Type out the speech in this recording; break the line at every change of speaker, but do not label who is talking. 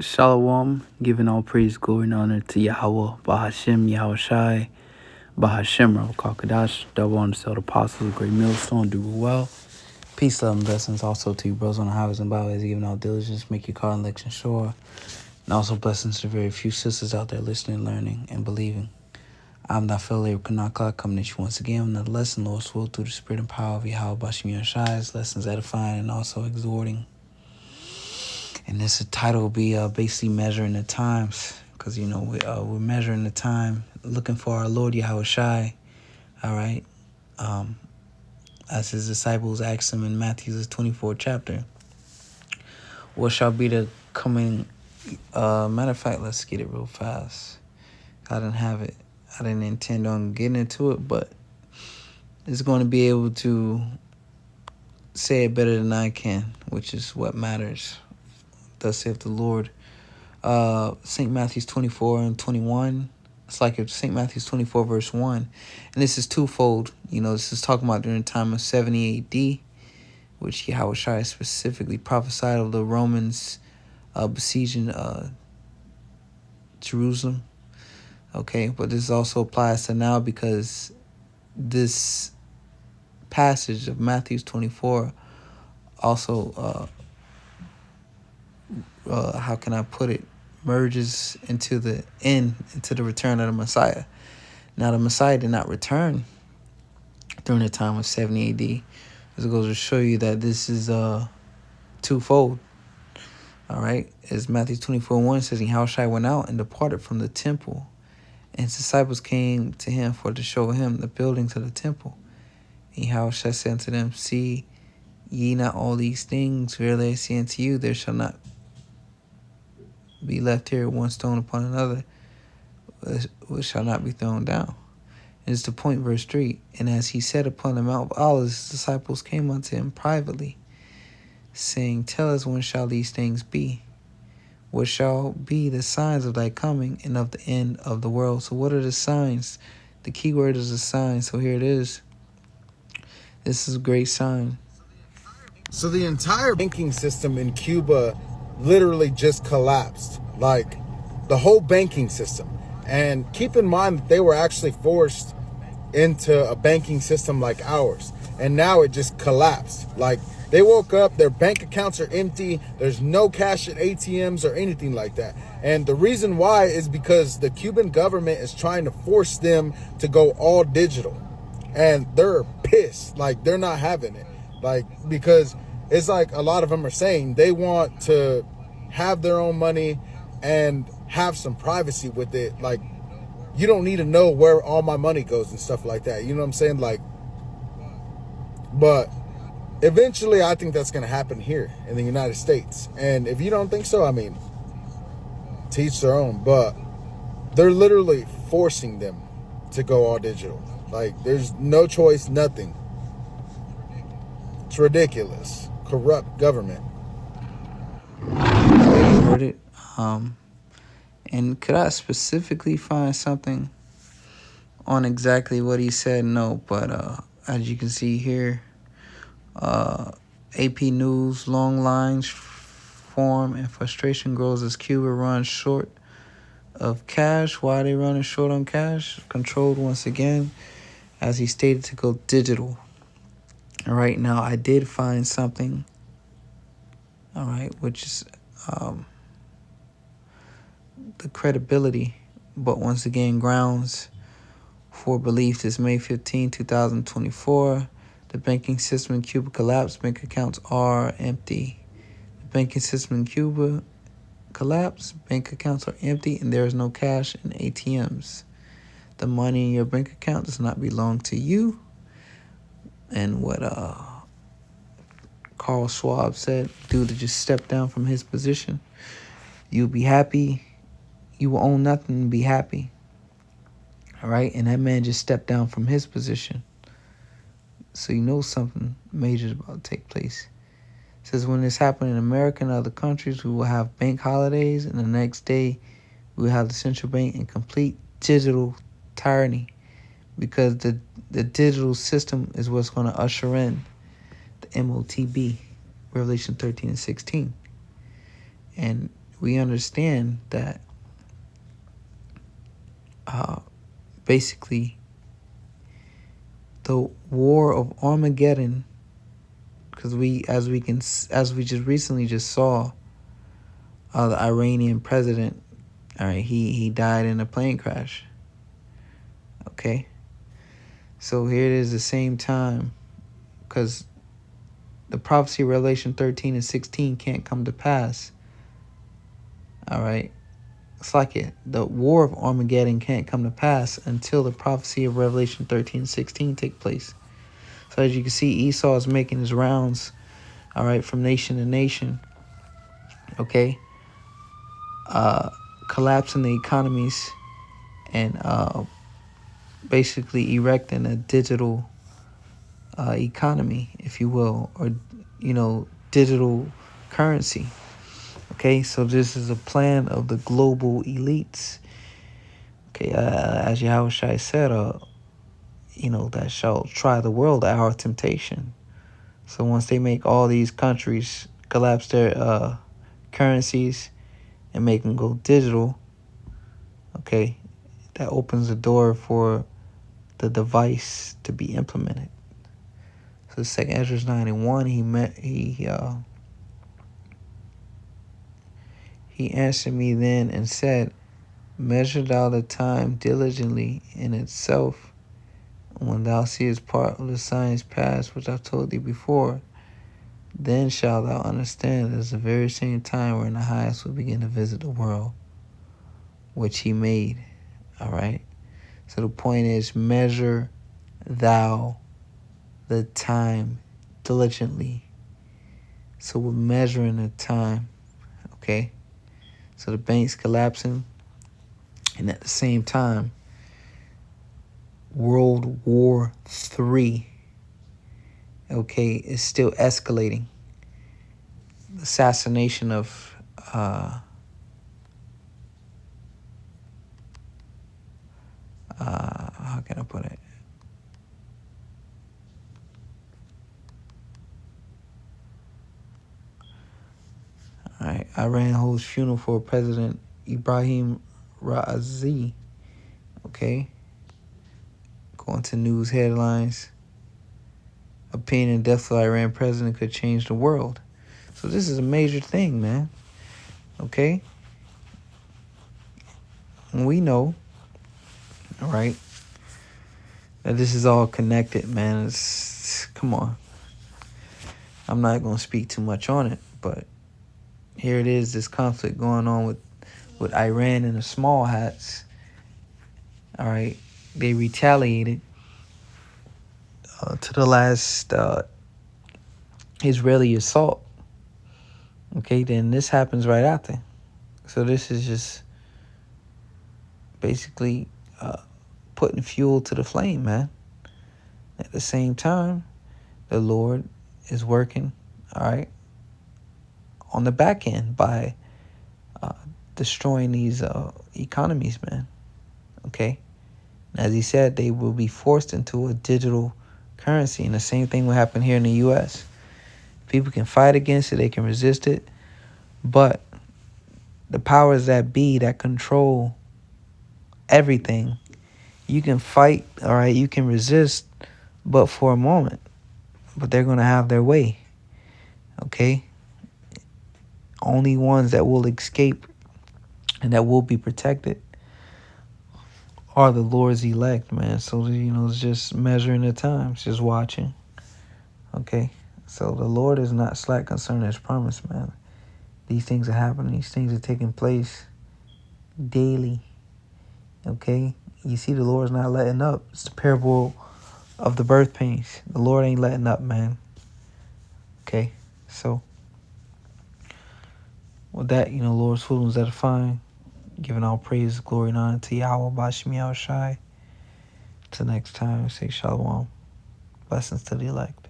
Shalom, giving all praise, glory, and honor to Yahweh, Bahashem, Yahushai, Bahashem, Kakadash, double honor to the apostles, great millstone, do well. Peace, love, and blessings also to you, brothers on the highways and byways, giving all diligence, make your call and election sure. And also blessings to very few sisters out there listening, learning, and believing. I'm the affiliate Kanaka coming at you once again with another lesson, Lord's will, through the spirit and power of Yahweh, Bahashem, Yahushai, lessons edifying and also exhorting. And this title will be basically measuring the times, because we're measuring the time, looking for our Lord Yahushai. All right, as his disciples asked him in Matthew's 24th chapter, what shall be the coming? Matter of fact, let's get it real fast. I didn't have it. I didn't intend on getting into it, but it's going to be able to say it better than I can, which is what matters. Thus saith the Lord. St. Matthew's 24 and 21. It's like if St. Matthew's 24 verse 1. And this is twofold. This is talking about during the time of 70 AD, which Yahushua specifically prophesied of the Romans besieging Jerusalem. Okay, but this also applies to now, because this passage of Matthew's 24 also how can I put it, merges into the return of the Messiah. Now, the Messiah did not return during the time of 70 AD. As it goes to show you that this is twofold. All right, as Matthew 24:1 says, and Yahushua went out and departed from the temple, and his disciples came to him for to show him the buildings of the temple. And Yahushua said unto them, see ye not all these things? Verily I say unto you, there shall not be left here one stone upon another, which shall not be thrown down. And it's the point, verse 3. And as he sat upon the Mount of Olives, his disciples came unto him privately, saying, tell us, when shall these things be? What shall be the signs of thy coming and of the end of the world? So what are the signs? The key word is a sign. So here it is. This is a great sign.
So the entire banking system in Cuba literally just collapsed, like the whole banking system. And keep in mind that they were actually forced into a banking system like ours, and now it just collapsed. Like, they woke up, their bank accounts are empty, there's no cash at ATMs or anything like that. And the reason why is because the Cuban government is trying to force them to go all digital, and they're pissed. Like, they're not having it, like, because it's like a lot of them are saying they want to have their own money and have some privacy with it. Like, you don't need to know where all my money goes and stuff like that. You know what I'm saying? Like, but eventually I think that's going to happen here in the United States. And if you don't think so, I mean, teach their own. But they're literally forcing them to go all digital. Like, there's no choice, nothing. It's ridiculous. Corrupt government.
Heard it. And could I specifically find something on exactly what he said? No, but as you can see here, AP News, long lines form and frustration grows as Cuba runs short of cash. Why are they running short on cash? Controlled once again, as he stated, to go digital. All right, now I did find something, all right, which is the credibility, but once again, grounds for belief is May 15, 2024. The banking system in Cuba collapsed. Bank accounts are empty. The banking system in Cuba collapsed. Bank accounts are empty, and there is no cash in ATMs. The money in your bank account does not belong to you. And what Carl Schwab said, dude, to just step down from his position. You'll be happy. You will own nothing and be happy. All right? And that man just stepped down from his position. So you know something major is about to take place. It says, when this happened in America and other countries, we will have bank holidays, and the next day we will have the central bank in complete digital tyranny, because the digital system is what's going to usher in the MOTB, Revelation 13 and 16. And we understand that basically the war of Armageddon, because as we just recently just saw, the Iranian president, all right, he died in a plane crash. Okay, so here it is, the same time, because the prophecy of Revelation 13 and 16 can't come to pass. All right, it's like it. The war of Armageddon can't come to pass until the prophecy of Revelation 13 and 16 take place. So as you can see, Esau is making his rounds, all right, from nation to nation, okay, collapsing the economies and basically erecting a digital economy, if you will, or, digital currency. Okay, so this is a plan of the global elites. Okay, as Yahushua said, that shall try the world at our temptation. So once they make all these countries collapse their currencies and make them go digital, okay, that opens the door for the device to be implemented. So 2nd Ezra 9:1, he answered me then and said, measure thou the time diligently in itself, and when thou seest part of the signs past which I told thee before, then shalt thou understand that it's the very same time wherein the highest will begin to visit the world which he made. All right. So the point is, measure thou the time diligently. So we're measuring the time. Okay. So the bank's collapsing, and at the same time, World War III, okay, is still escalating. The assassination of how can I put it? All right, Iran holds funeral for President Ibrahim Raisi. Okay. Going to news headlines. Opinion and death of Iran president could change the world. So this is a major thing, man. Okay. And we know, all right, that this is all connected, man. Come on. I'm not going to speak too much on it, but here it is, this conflict going on with Iran and the small hats. All right. They retaliated to the last Israeli assault. Okay, then this happens right after. So this is just basically putting fuel to the flame, man. At the same time, the Lord is working, all right, on the back end by destroying these economies, man. Okay. As he said, they will be forced into a digital currency, and the same thing will happen here in the U.S. People can fight against it, they can resist it, but the powers that be that control everything, you can fight, all right, you can resist, but for a moment, but they're going to have their way. Okay. Only ones that will escape and that will be protected are the Lord's elect, man. So, it's just measuring the times, just watching. Okay. So the Lord is not slack concerning his promise, man. These things are happening. These things are taking place daily. Okay. You see, the Lord's not letting up. It's the parable of the birth pains. The Lord ain't letting up, man. Okay. So with that, Lord's food is edifying. Giving all praise, glory, and honor to Yahweh, Bashmi Yahushai. Till next time, say shalom. Blessings to the elect.